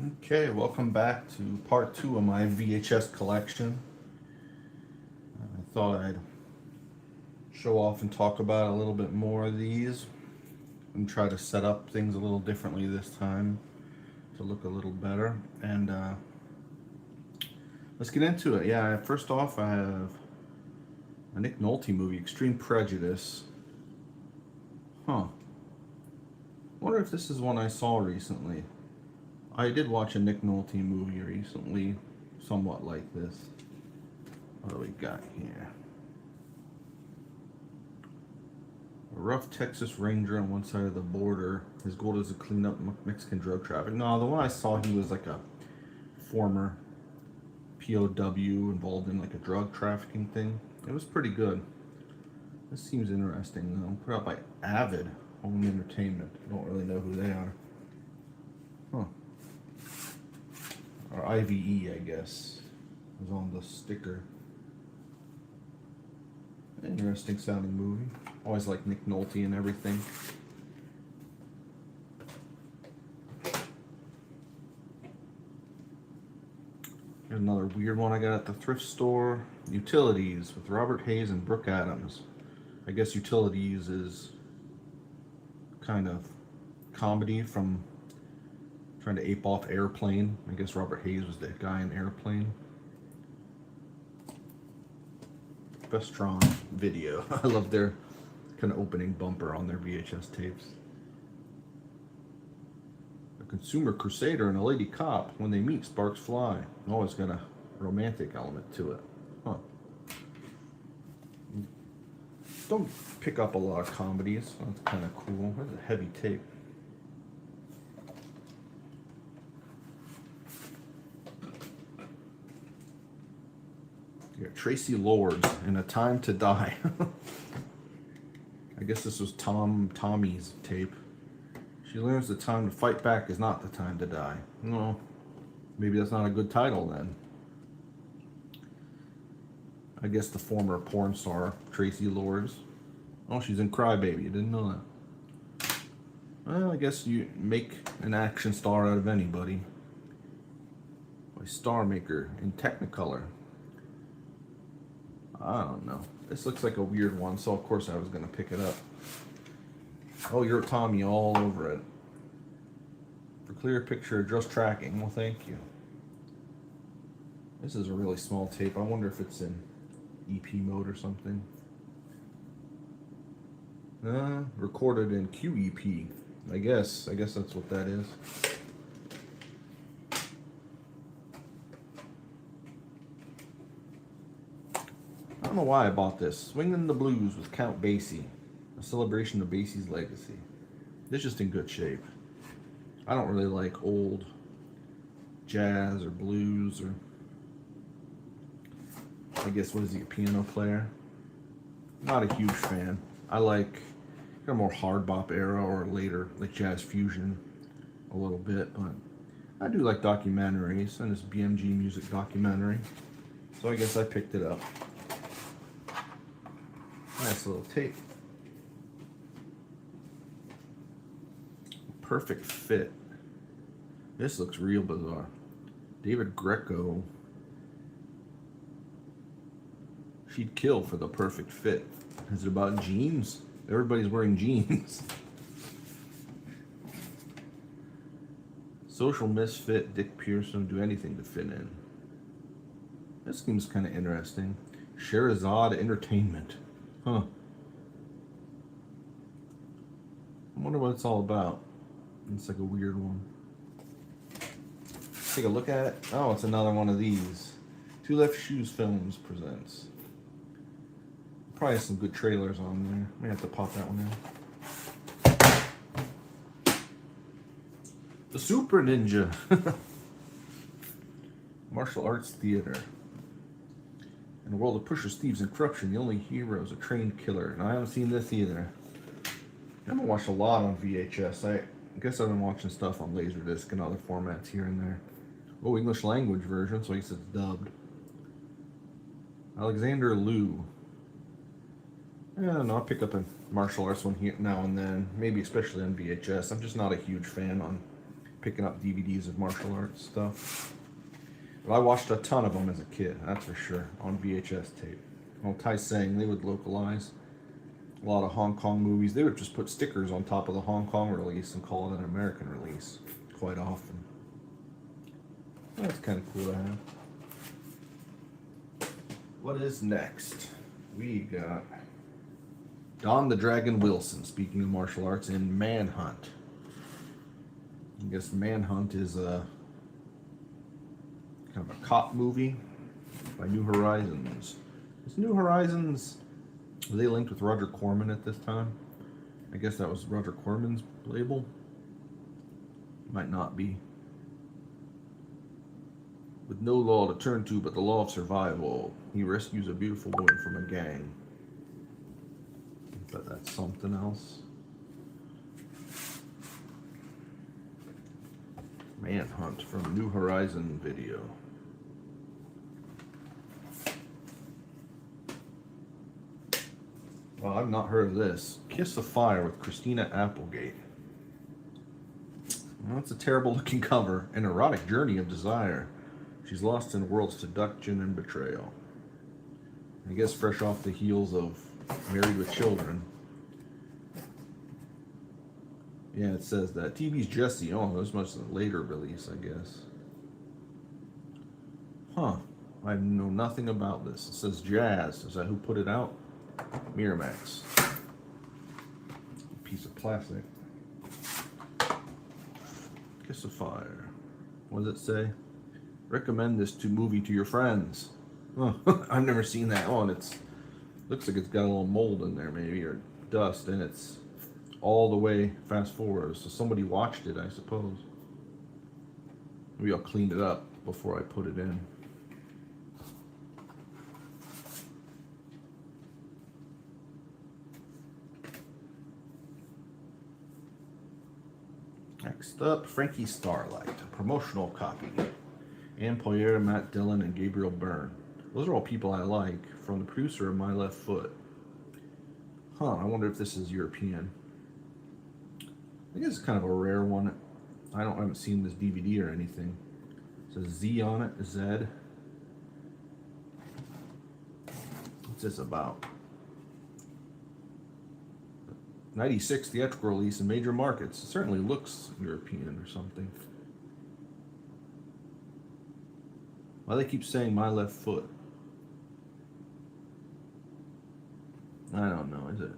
Okay, welcome back to part two of my VHS collection. I thought I'd show off and talk about a little bit more of these and try to set up things a little differently this time to look a little better. And let's get into it. Yeah, first off, I have a Nick Nolte movie, Extreme Prejudice. Huh. Wonder if this is one I saw recently. I did watch a Nick Nolte movie recently, somewhat like this. What do we got here? A rough Texas Ranger on one side of the border. His goal is to clean up Mexican drug traffic. No, the one I saw, he was like a former POW involved in like a drug trafficking thing. It was pretty good. This seems interesting though. Put out by Avid Home Entertainment. I don't really know who they are. Huh. Or IVE, I guess, was on the sticker. Interesting sounding movie. Always like Nick Nolte and everything. Here's another weird one I got at the thrift store. Utilities with Robert Hayes and Brooke Adams. I guess Utilities is kind of comedy from trying to ape off Airplane. I guess Robert Hayes was the guy in Airplane. Vestron Video. I love their kind of opening bumper on their VHS tapes. A consumer crusader and a lady cop. When they meet, sparks fly. Always got a romantic element to it. Huh. Don't pick up a lot of comedies. That's kind of cool. That's a heavy tape. You got Tracy Lords in A Time to Die. I guess this was Tommy's tape. She learns the time to fight back is not the time to die. No, maybe that's not a good title then. I guess the former porn star, Tracy Lords. Oh, she's in Crybaby. I didn't know that. Well, I guess you make an action star out of anybody. By Star Maker in Technicolor. I don't know. This looks like a weird one, so of course I was going to pick it up. Oh, you're Tommy all over it. For clear picture, just tracking. Well, thank you. This is a really small tape. I wonder if it's in EP mode or something. Recorded in QEP. I guess that's what that is. I don't know why I bought this. Swingin' the Blues with Count Basie. A celebration of Basie's legacy. It's just in good shape. I don't really like old jazz or blues or... I guess, what is he, a piano player? Not a huge fan. I like a more hard bop era or later, like jazz fusion a little bit, but I do like documentaries and this BMG music documentary. So I guess I picked it up. Nice little tape. Perfect Fit. This looks real bizarre. David Greco. She'd kill for the perfect fit. Is it about jeans? Everybody's wearing jeans. Social misfit Dick Pearson do anything to fit in. This seems kind of interesting. Sherazade Entertainment. Huh. I wonder what it's all about. It's like a weird one. Take a look at it. Oh, it's another one of these. Two Left Shoes Films presents. Probably some good trailers on there. May have to pop that one in. The Super Ninja. Martial Arts Theater. In a world of pushers, thieves, and corruption, the only hero is a trained killer. And I haven't seen this either. I haven't watched a lot on VHS. I guess I've been watching stuff on laserdisc and other formats here and there. Oh, English language version, so I guess it's dubbed. Alexander Liu. I don't know, I'll pick up a martial arts one here now and then. Maybe especially on VHS. I'm just not a huge fan on picking up DVDs of martial arts stuff. But I watched a ton of them as a kid, that's for sure, on VHS tape. Well, Ty's saying they would localize a lot of Hong Kong movies. They would just put stickers on top of the Hong Kong release and call it an American release quite often. That's kind of cool to have. What is next? We got Don the Dragon Wilson, speaking of martial arts, in Manhunt. I guess Manhunt is a kind of a cop movie by New Horizons. Is New Horizons, were they linked with Roger Corman at this time? I guess that was Roger Corman's label. Might not be. With no law to turn to but the law of survival, he rescues a beautiful woman from a gang. But that's something else. Manhunt from New Horizon Video. Well, I've not heard of this. Kiss of Fire with Christina Applegate. Well, it's a terrible looking cover. An erotic journey of desire. She's lost in a world of seduction and betrayal. I guess fresh off the heels of Married with Children. Yeah, it says that. TV's Jesse. Oh, this must be a later release, I guess. Huh. I know nothing about this. It says Jazz. Is that who put it out? Miramax. Piece of plastic. Kiss of Fire. What does it say? Recommend this movie to your friends. Oh, I've never seen that. Oh, and it's looks like it's got a little mold in there, maybe, or dust, and it's all the way fast forward. So somebody watched it, I suppose. Maybe I'll clean it up before I put it in. Next up, Frankie Starlight, a promotional copy. Ann Poirier, Matt Dillon, and Gabriel Byrne. Those are all people I like, from the producer of My Left Foot. Huh, I wonder if this is European. I think it's kind of a rare one. I haven't seen this DVD or anything. It says Z on it, Z. What's this about? 96 theatrical release in major markets. It certainly looks European or something. Why do they keep saying My Left Foot? I don't know, is it?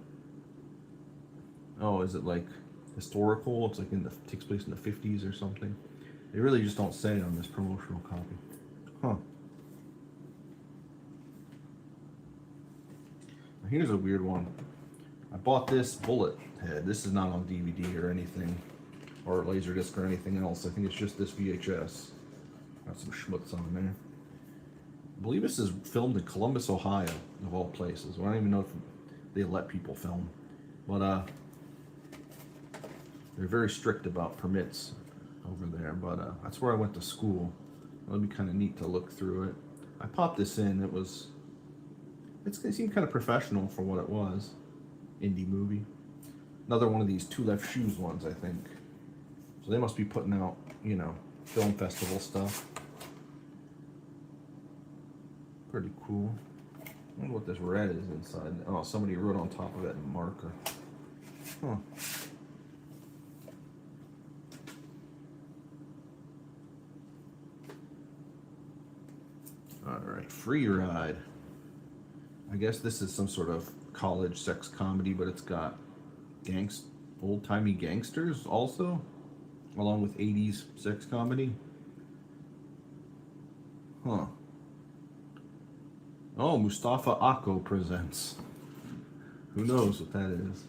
Oh, is it like historical? It's like takes place in the 50s or something. They really just don't say it on this promotional copy. Huh. Here's a weird one. I bought this Bullet Head. This is not on DVD or anything, or Laserdisc or anything else. I think it's just this VHS. Got some schmutz on there. I believe this is filmed in Columbus, Ohio, of all places. Well, I don't even know if they let people film. But they're very strict about permits over there. But that's where I went to school. It'll be kind of neat to look through it. I popped this in. It seemed kind of professional for what it was. Indie movie. Another one of these Two Left Shoes ones, I think. So they must be putting out, film festival stuff. Pretty cool. I wonder what this red is inside. Oh, somebody wrote on top of it in marker. Huh. Alright, Free Ride. I guess this is some sort of college sex comedy, but it's got old-timey gangsters also, along with 80s sex comedy. Huh. Oh, Mustafa Akko presents. Who knows what that is?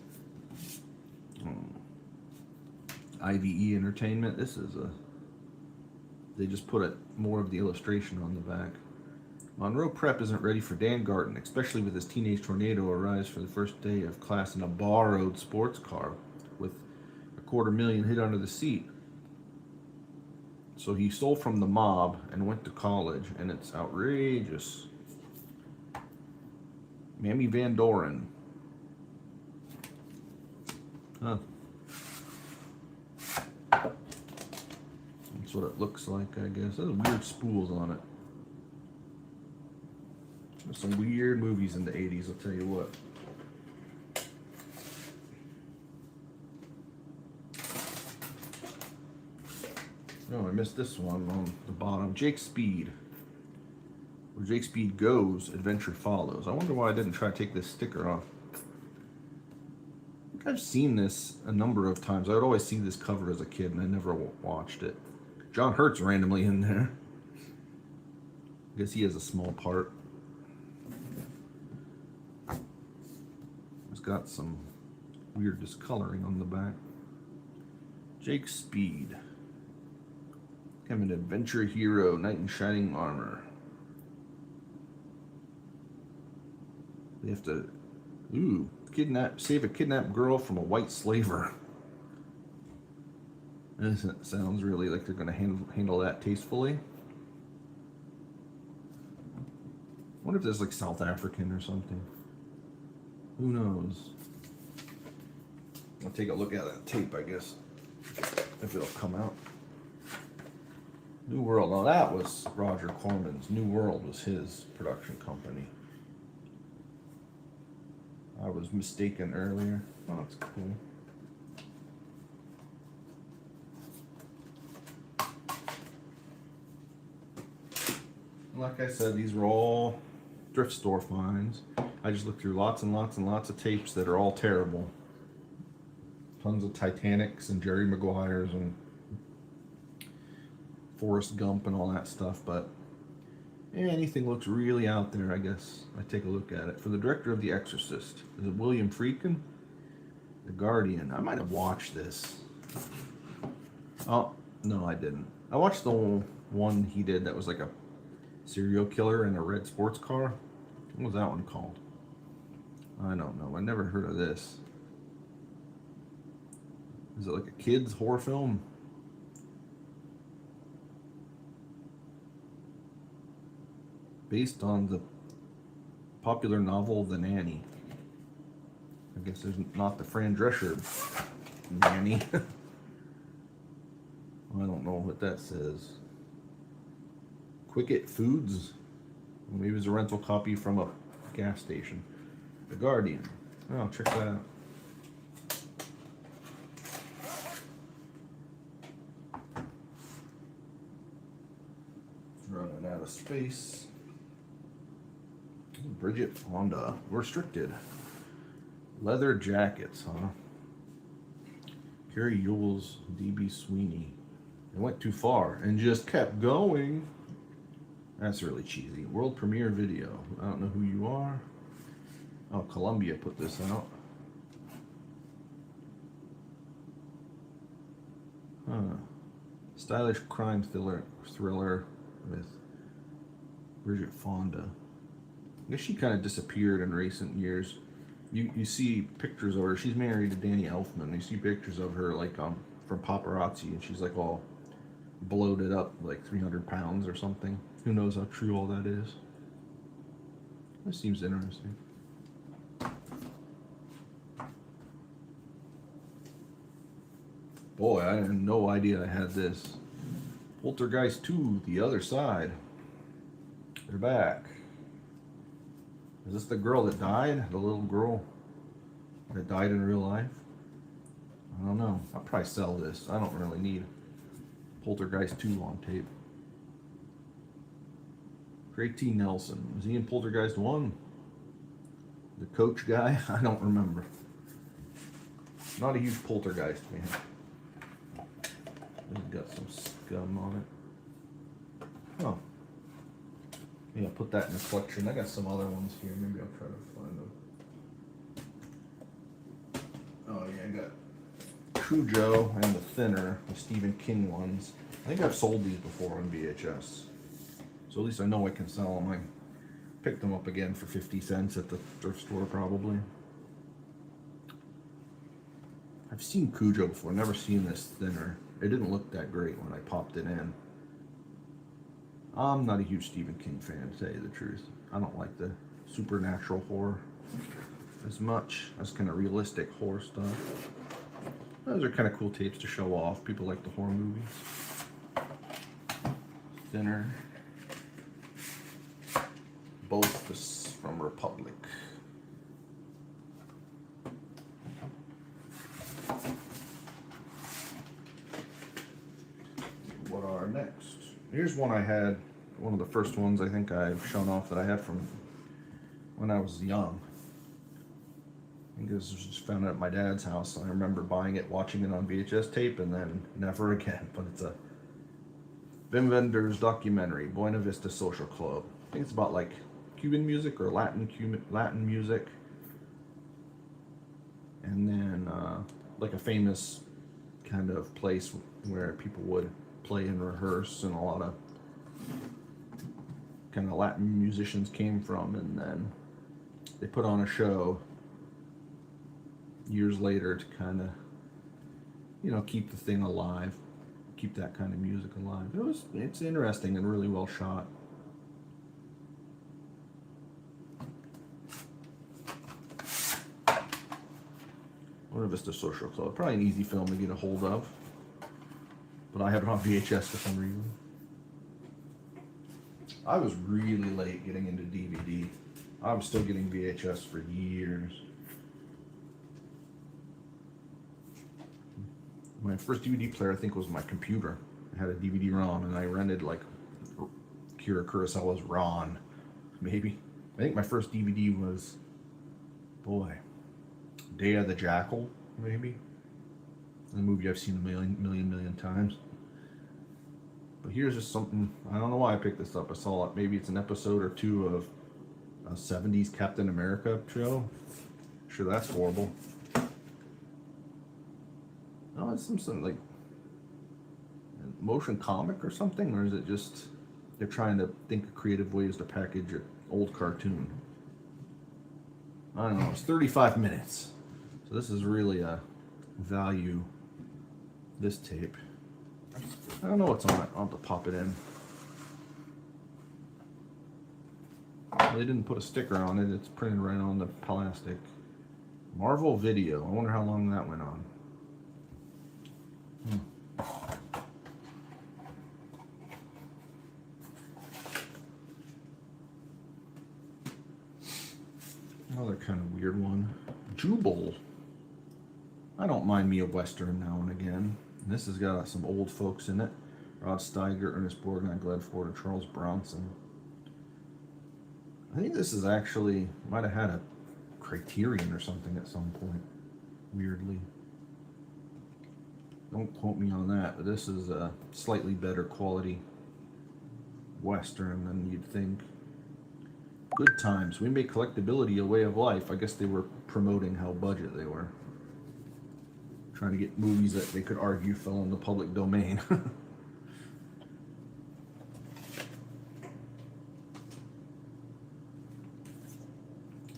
IVE Entertainment. They just put more of the illustration on the back. Monroe Prep isn't ready for Dan Garten, especially with his teenage tornado arrives for the first day of class in a borrowed sports car with $250,000 hid under the seat. So he stole from the mob and went to college, and it's outrageous. Mamie Van Doren. Huh. That's what it looks like, I guess. There's weird spools on it. There's some weird movies in the 80s, I'll tell you what. Oh, I missed this one on the bottom. Jake Speed. Where Jake Speed goes, adventure follows. I wonder why I didn't try to take this sticker off. I think I've seen this a number of times. I would always see this cover as a kid, and I never watched it. John Hurt's randomly in there. I guess he has a small part. It's got some weird discoloring on the back. Jake Speed. I'm an adventure hero, knight in shining armor. They have to, save a kidnapped girl from a white slaver. This sounds really like they're going to handle that tastefully. I wonder if there's like South African or something. Who knows? I'll take a look at that tape, I guess, if it'll come out. New World. Now that was Roger Corman's. New World was his production company. I was mistaken earlier. Oh, that's cool. Like I said, these were all thrift store finds. I just looked through lots and lots and lots of tapes that are all terrible. Tons of Titanics and Jerry Maguires and Forrest Gump and all that stuff, but anything looks really out there, I guess I take a look at it. For the director of The Exorcist, is it William Friedkin? The Guardian. I might have watched this. Oh, no, I didn't. I watched the one he did that was like a serial killer in a red sports car. What was that one called? I don't know. I never heard of this. Is it like a kid's horror film? Based on the popular novel The Nanny. I guess there's not the Fran Drescher Nanny. I don't know what that says. Quicket Foods. Maybe it was a rental copy from a gas station. The Guardian. Oh, check that out. Running out of space. Bridget Fonda. Restricted. Leather jackets, huh? Carrie Ewell's, D.B. Sweeney. It went too far and just kept going. That's really cheesy. World premiere video. I don't know who you are. Oh, Columbia put this out. Huh. Stylish crime thriller with Bridget Fonda. I guess she kind of disappeared in recent years. You see pictures of her. She's married to Danny Elfman. You see pictures of her like from paparazzi, and she's like all bloated up, like 300 pounds or something. Who knows how true all that is? This seems interesting. Boy, I had no idea I had this. Poltergeist 2, The Other Side. They're back. Is this the girl that died? The little girl that died in real life? I don't know. I'll probably sell this. I don't really need Poltergeist 2 on tape. Craig T. Nelson. Was he in Poltergeist 1? The coach guy? I don't remember. Not a huge Poltergeist fan. It's got some scum on it. Oh. Yeah, put that in the collection. I got some other ones here. Maybe I'll try to find them. Oh yeah, I got Cujo and the Thinner, the Stephen King ones. I think I've sold these before on VHS. So at least I know I can sell them. I picked them up again for 50 cents at the thrift store probably. I've seen Cujo before, never seen this Thinner. It didn't look that great when I popped it in. I'm not a huge Stephen King fan, to tell you the truth. I don't like the supernatural horror as much as kind of realistic horror stuff. Those are kind of cool tapes to show off. People like the horror movies. thinner. Both from Republic. What are next? Here's one I had, one of the first ones I think I've shown off that I had from when I was young. I think this was just found it at my dad's house. I remember buying it, watching it on VHS tape, and then never again. But it's a Wim Wenders documentary, Buena Vista Social Club. I think it's about like Cuban music or Latin music, and then like a famous kind of place where people would play and rehearse, and a lot of kind of Latin musicians came from, and then they put on a show years later to kind of, you know, keep the thing alive, keep that kind of music alive. It's interesting and really well shot. Buena Vista Social Club, probably an easy film to get a hold of, but I had it on VHS for some reason. I was really late getting into DVD. I was still getting VHS for years. My first DVD player, I think, was my computer. I had a DVD-ROM, and I rented like Akira Kurosawa's Ron, maybe. I think my first DVD was, boy, Day of the Jackal, maybe. A movie I've seen a million times. But here's just something, I don't know why I picked this up. I saw it, maybe it's an episode or two of a 70s Captain America show. I'm sure that's horrible. No, it's something like a motion comic or something, or is it just they're trying to think of creative ways to package an old cartoon? I don't know. It's 35 minutes, so this is really a value. This tape. I don't know what's on it. I'll have to pop it in. They didn't put a sticker on it. It's printed right on the plastic. Marvel Video. I wonder how long that went on. Another kind of weird one. Jubal. I don't mind me a Western now and again. And this has got some old folks in it. Rod Steiger, Ernest Borgnine, Glad Ford, and Charles Bronson. I think this is actually, might have had a Criterion or something at some point. Weirdly. Don't quote me on that, but this is a slightly better quality Western than you'd think. Good Times. We make collectability a way of life. I guess they were promoting how budget they were. Trying to get movies that they could argue fell in the public domain.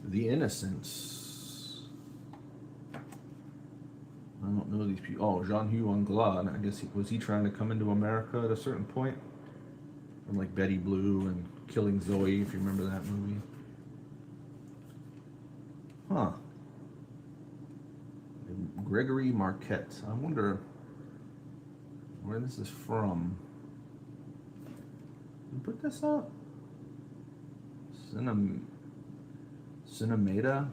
The Innocents. I don't know these people. Oh, Jean-Hugh Anglade. I guess was he trying to come into America at a certain point? From like Betty Blue and Killing Zoe, if you remember that movie. Huh. Gregory Marquette. I wonder where this is from. Who put this up? Cinemata?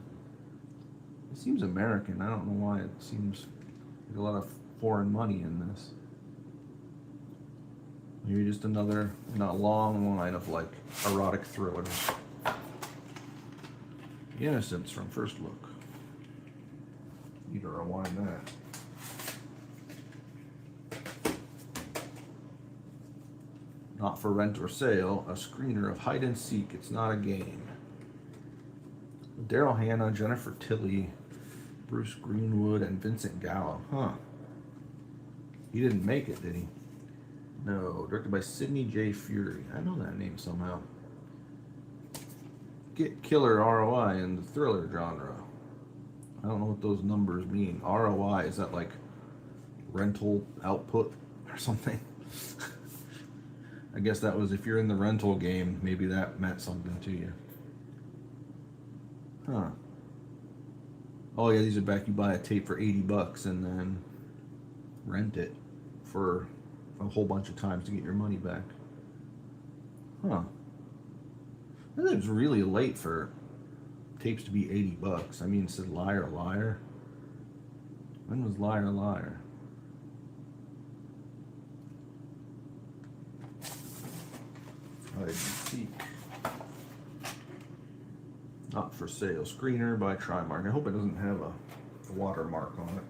It seems American. I don't know why it seems like a lot of foreign money in this. Maybe just another, not long line of like erotic thrillers. The Innocents from First Look. Need to rewind that. Not for rent or sale, a screener of hide and seek. It's not a game. Daryl Hannah, Jennifer Tilly, Bruce Greenwood, and Vincent Gallo. Huh. He didn't make it, did he? No. Directed by Sidney J. Fury. I know that name somehow. Get killer ROI in the thriller genre. I don't know what those numbers mean. ROI, is that like rental output or something? I guess that was if you're in the rental game, maybe that meant something to you. Huh. Oh yeah, these are back, you buy a tape for $80 and then rent it for a whole bunch of times to get your money back. Huh. I think it's really late for tapes to be $80. I mean, it said Liar Liar. When was Liar Liar? Hide and Seek. Not for sale. Screener by Trimark. I hope it doesn't have a watermark on it.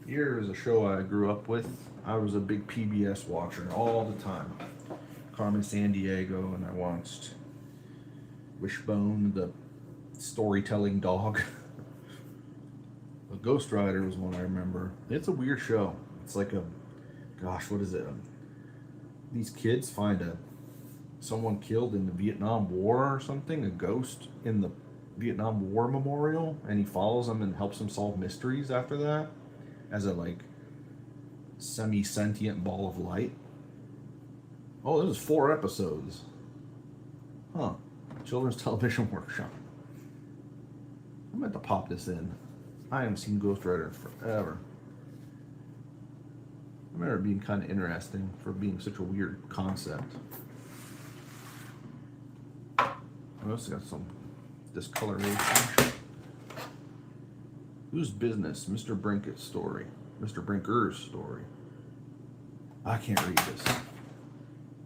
Here is a show I grew up with. I was a big PBS watcher all the time. Carmen Sandiego, and I watched Wishbone, the storytelling dog. The Ghost Rider was one I remember. It's a weird show. It's like a, gosh, what is it? These kids find someone killed in the Vietnam War or something, a ghost in the Vietnam War memorial, and he follows them and helps them solve mysteries after that as a like semi-sentient ball of light. Oh, this is 4 episodes. Huh. Children's Television Workshop. I meant to pop this in. I haven't seen Ghost Rider in forever. I remember it being kind of interesting for being such a weird concept. I also got some discoloration. Whose Business? Mr. Brinkett's story. Mr. Brinker's story. I can't read this.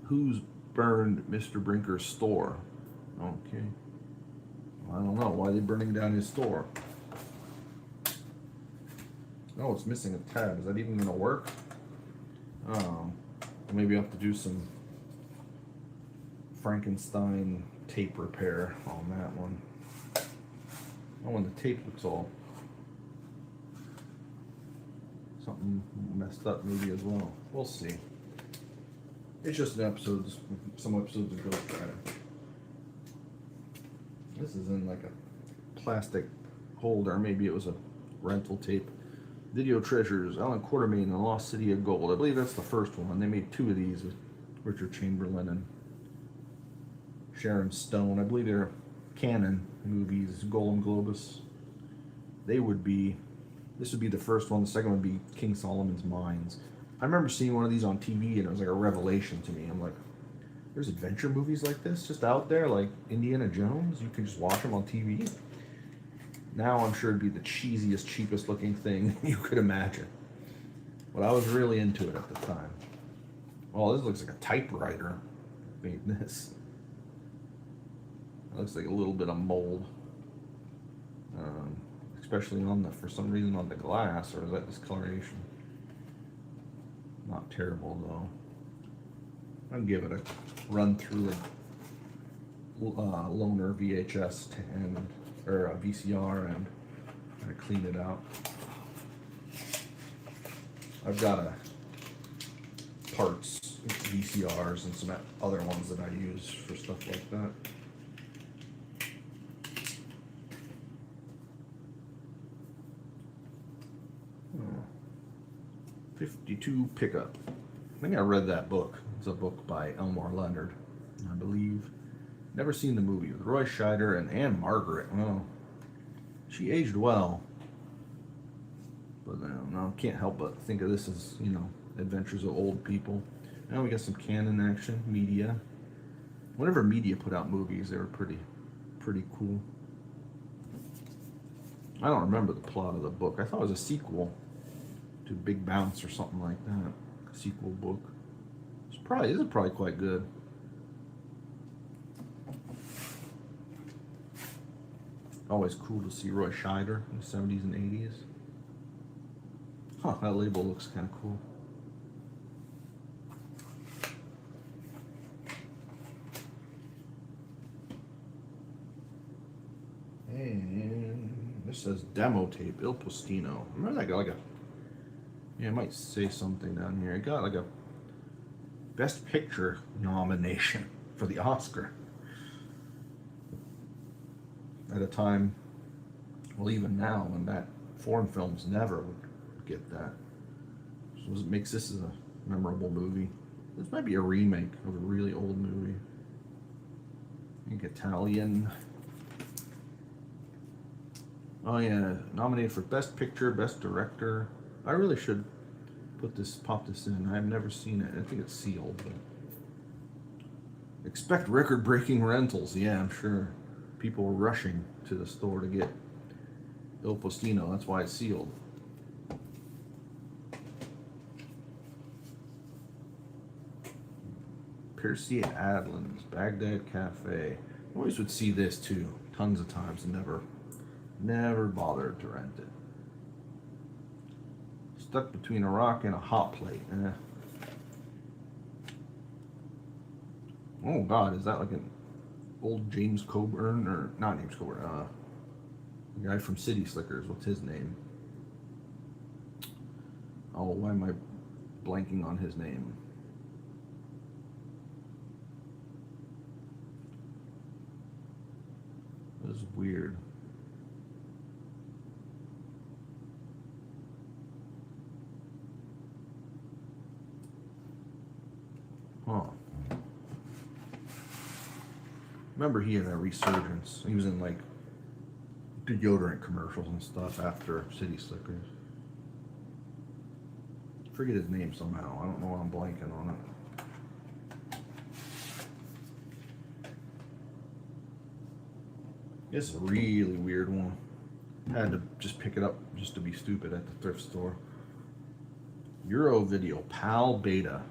Who's burned Mr. Brinker's store? Okay. Well, I don't know. Why are they burning down his store? Oh, it's missing a tab. Is that even going to work? Oh. Maybe I have to do some Frankenstein tape repair on that one. Oh, and the tape looks all something messed up maybe as well. We'll see. It's just an episodes, some episodes of Ghost Rider. This is in like a plastic holder. Maybe it was a rental tape. Video Treasures, Alan Quartermain and the Lost City of Gold. I believe that's the first one. They made 2 of these with Richard Chamberlain and Sharon Stone. I believe they're canon movies. Golem Globus. They would be, this would be the first one. The second would be King Solomon's Mines. I remember seeing one of these on TV and it was like a revelation to me. I'm like, there's adventure movies like this just out there, like Indiana Jones. You can just watch them on TV. Now I'm sure it'd be the cheesiest, cheapest looking thing you could imagine. But I was really into it at the time. Oh, this looks like a typewriter. Made this. It looks like a little bit of mold. Especially on the, for some reason on the glass, or is that discoloration? Not terrible though. I'll give it a run through a loaner VHS or a VCR and kind of clean it out. I've got parts VCRs and some other ones that I use for stuff like that. 52 Pickup. I think I read that book. It's a book by Elmore Leonard, I believe. Never seen the movie with Roy Scheider and Anne Margaret. Well, she aged well, but I don't know. Can't help but think of this as, you know, Adventures of Old People. Now we got some canon action, Media. Whenever Media put out movies, they were pretty cool. I don't remember the plot of the book. I thought it was a sequel to Big Bounce or something like that. A sequel book. This is probably quite good. Always cool to see Roy Scheider in the 70s and 80s. Huh, that label looks kind of cool. And this says demo tape, Il Postino. Remember that got like a, yeah, it might say something down here. It got like a Best Picture nomination for the Oscar. At a time, well, even now, when that foreign films never would get that. So it makes this as a memorable movie. This might be a remake of a really old movie. I think Italian. Oh yeah, nominated for Best Picture, Best Director. I really should pop this in. I've never seen it. I think it's sealed, but expect record-breaking rentals. Yeah, I'm sure people were rushing to the store to get Il Postino. That's why it's sealed. Percy Adlin's Baghdad Cafe. I always would see this too, tons of times, and never bothered to rent it. Stuck between a rock and a hot plate. Oh God, is that like an old James Coburn, or not James Coburn? The guy from City Slickers. What's his name? Oh, why am I blanking on his name? This is weird. Huh. Remember he had a resurgence. He was in like deodorant commercials and stuff after City Slickers. Forget his name somehow. I don't know why I'm blanking on it. This is a really weird one. Had to just pick it up just to be stupid at the thrift store. Euro Video PAL Beta.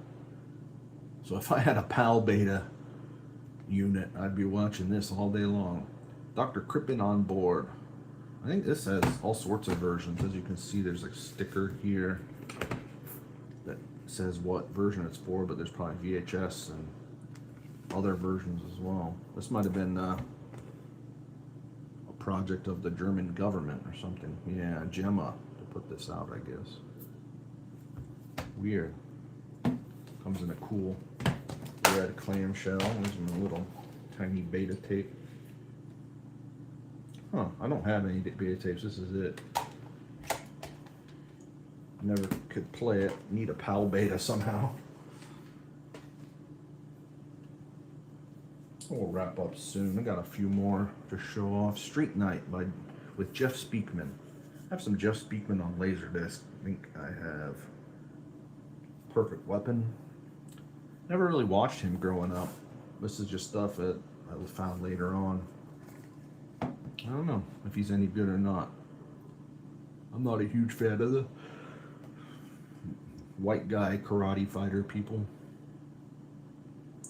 So if I had a PAL Beta unit, I'd be watching this all day long. Dr. Crippen on board. I think this has all sorts of versions. As you can see, there's a sticker here that says what version it's for, but there's probably VHS and other versions as well. This might have been a project of the German government or something. Yeah, Gemma to put this out, I guess. Weird. Comes in a cool red clamshell. There's my little tiny beta tape. Huh, I don't have any beta tapes. This is it. Never could play it. Need a PAL Beta somehow. We'll wrap up soon. I got a few more to show off. Street Night with Jeff Speakman. I have some Jeff Speakman on laserdisc. I think I have Perfect Weapon. Never really watched him growing up. This is just stuff that I found later on. I don't know if he's any good or not. I'm not a huge fan of the white guy karate fighter people.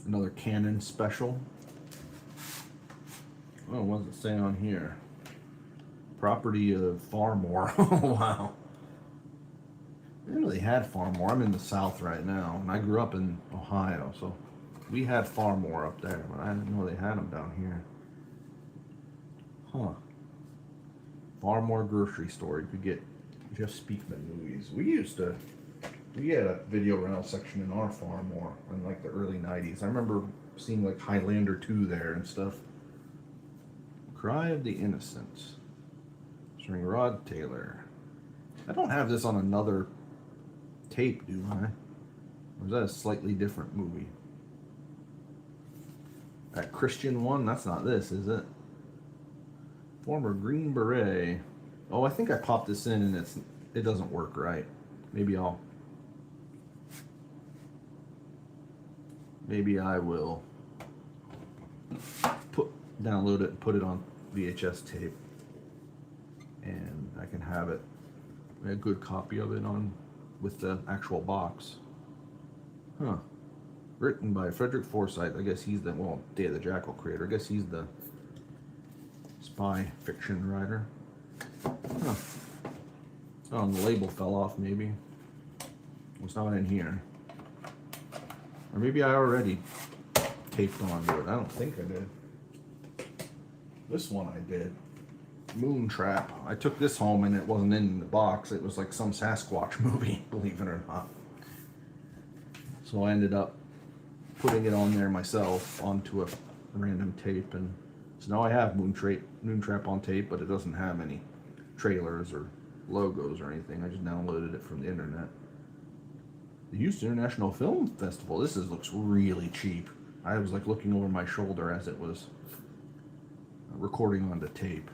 Another Canon special. Oh, what does it say on here? Property of Farmore. Oh, wow. I didn't really had Farmore. I'm in the South right now, and I grew up in Ohio, so we had Farmore up there, but I didn't know they had them down here. Huh. Farmore grocery store. You could get Jeff Speakman movies. We had a video rental section in our Farmore in like the early 90s. I remember seeing like Highlander 2 there and stuff. Cry of the Innocents. Starring Rod Taylor. I don't have this on another tape, do I? Or is that a slightly different movie? That Christian one? That's not this, is it? Former Green Beret. Oh, I think I popped this in and it doesn't work right. Maybe I will download it and put it on VHS tape, and I can have it, a good copy of it on with the actual box. Huh. Written by Frederick Forsyth. I guess he's the, well, Day of the Jackal creator. I guess he's the spy fiction writer. Huh. Oh, and the label fell off maybe. It's not in here. Or maybe I already taped onto it. I don't think I did. This one I did. Moontrap. I took this home and it wasn't in the box. It was like some Sasquatch movie, believe it or not. So I ended up putting it on there myself onto a random tape, and so now I have Moontrap on tape, but it doesn't have any trailers or logos or anything. I just downloaded it from the internet. The Houston International Film Festival. This looks really cheap. I was like looking over my shoulder as it was recording on the tape.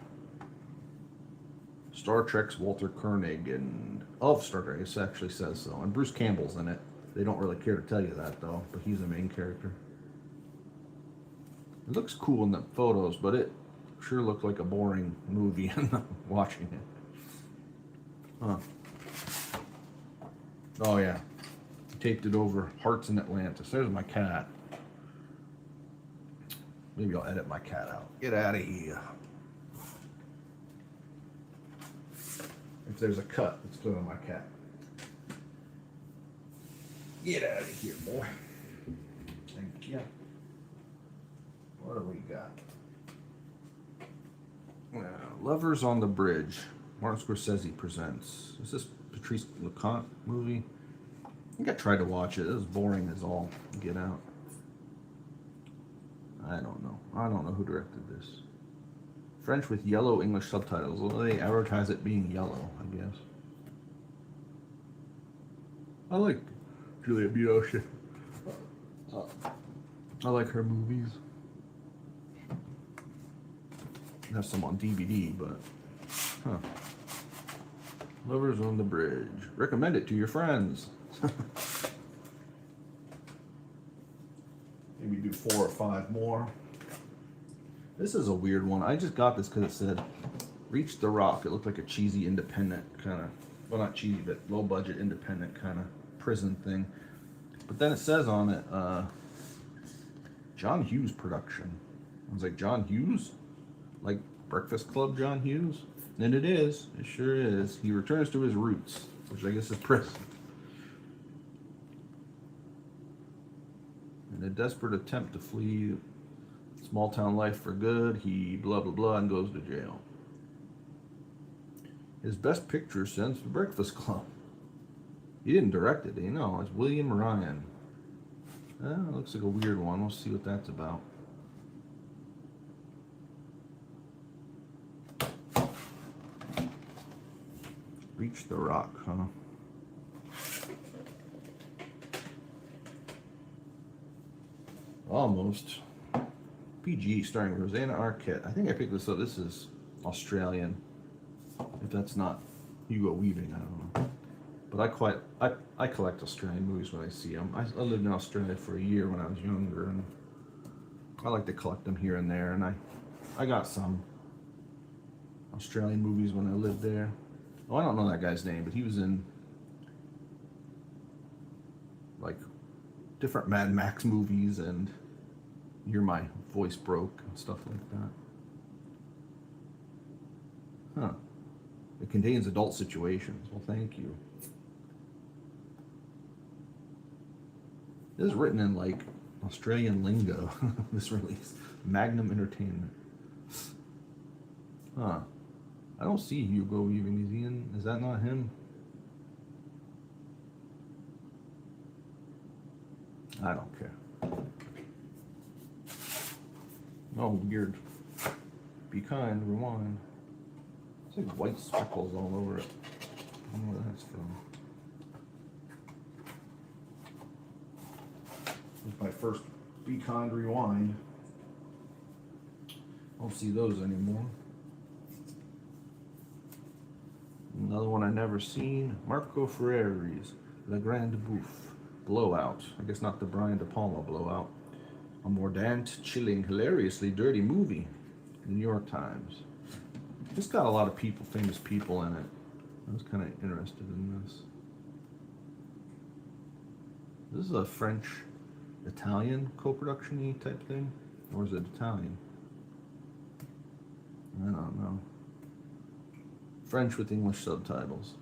Star Trek's Walter Koenig and of Star Trek. It actually says so. And Bruce Campbell's in it. They don't really care to tell you that though, but he's the main character. It looks cool in the photos, but it sure looked like a boring movie watching it. Huh. Oh yeah. Taped it over Hearts in Atlantis. There's my cat. Maybe I'll edit my cat out. Get out of here. If there's a cut, it's good on my cat. Get out of here, boy. Thank you. What do we got? Lovers on the Bridge. Martin Scorsese presents. Is this Patrice Leconte movie? I think I tried to watch it. It was boring as all get out. I don't know. I don't know who directed this. French with yellow English subtitles. Well, they advertise it being yellow, I guess. I like Julia Binoche. I like her movies. I have some on DVD, but huh. Lovers on the Bridge. Recommend it to your friends. Maybe do 4 or 5 more. This is a weird one. I just got this because it said Reach the Rock. It looked like a cheesy independent kind of, well, not cheesy, but low budget independent kind of prison thing. But then it says on it, John Hughes production. I was like, John Hughes? Like Breakfast Club John Hughes? And it is. It sure is. He returns to his roots, which I guess is prison. In a desperate attempt to flee small town life for good, he blah blah blah and goes to jail. His best picture since The Breakfast Club. He didn't direct it, you know. It's William Ryan. It looks like a weird one. We'll see what that's about. Reach the Rock, huh? Almost. PG starring Rosanna Arquette. I think I picked this up. This is Australian. If that's not Hugo Weaving, I don't know. But I collect Australian movies when I see them. I lived in Australia for a year when I was younger, and I like to collect them here and there. And I got some Australian movies when I lived there. Oh, I don't know that guy's name, but he was in like different Mad Max movies and You're My Voice Broke and stuff like that. Huh. It contains adult situations. Well, thank you. This is written in like Australian lingo, this release. Magnum Entertainment. Huh. I don't see Hugo Weaving. Is he in? Is that not him? I don't care. Oh, weird. Be kind, rewind. It's like white speckles all over it. I don't know where that's from. This is my first Be Kind, Rewind. I don't see those anymore. Another one I never seen. Marco Ferreri's La Grande Bouffe. Blowout. I guess not the Brian De Palma Blowout. A mordant, chilling, hilariously dirty movie. The New York Times. It's got a lot of people, famous people in it. I was kind of interested in this. This is a French-Italian co-production-y type thing? Or is it Italian? I don't know. French with English subtitles.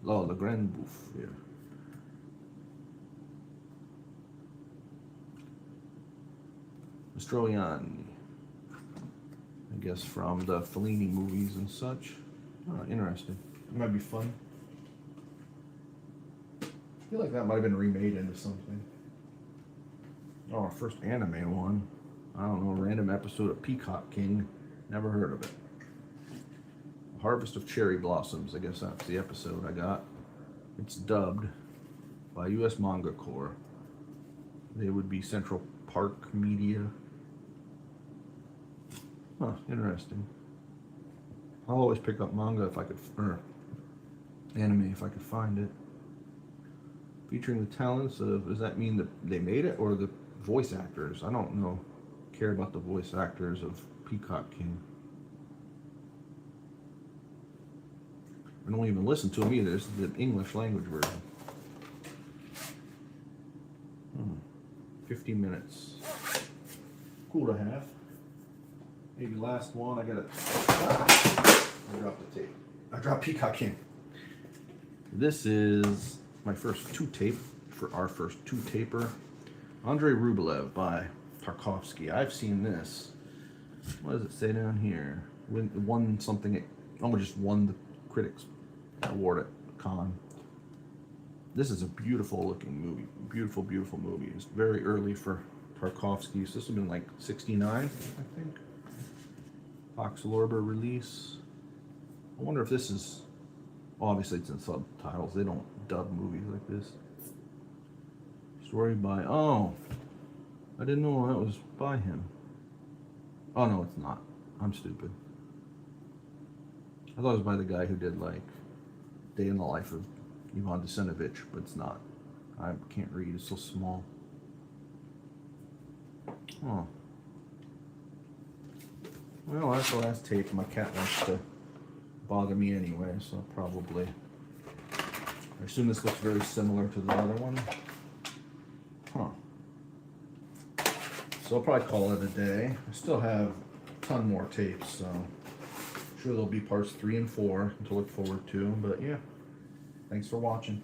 Oh, La Grande Bouffe, here. Mastroianni. I guess from the Fellini movies and such. Oh, interesting. It might be fun. I feel like that might have been remade into something. Oh, our first anime one. I don't know, a random episode of Peacock King. Never heard of it. Harvest of Cherry Blossoms. I guess that's the episode I got. It's dubbed by U.S. Manga Corps. They would be Central Park Media. Huh, interesting. I'll always pick up manga if I could, or anime if I could find it. Featuring the talents of, does that mean that they made it or the voice actors? I don't know. Care about the voice actors of Peacock King. I don't even listen to them either. This is the English language version. 50 minutes. Cool to have. Maybe last one. I dropped the tape. I dropped Peacock King. This is my first 2-tape for our first 2-taper. Andrei Rublev by Tarkovsky. I've seen this. What does it say down here? Won something. Just won the Critics Award at Cannes. This is a beautiful looking movie. Beautiful, beautiful movie. It's very early for Tarkovsky. So this would have been like 69, I think. Fox Lorber release. I wonder if this is, obviously it's in subtitles. They don't dub movies like this. Story by, oh, I didn't know that was by him. Oh no, it's not. I'm stupid. I thought it was by the guy who did like Day in the Life of Ivan Desinovich, but it's not. I can't read, it's so small. Oh. Well, that's the last tape. My cat wants to bother me anyway, so probably. I assume this looks very similar to the other one. Huh. So I'll probably call it a day. I still have a ton more tapes, so I'm sure there'll be parts 3 and 4 to look forward to, but yeah. Thanks for watching.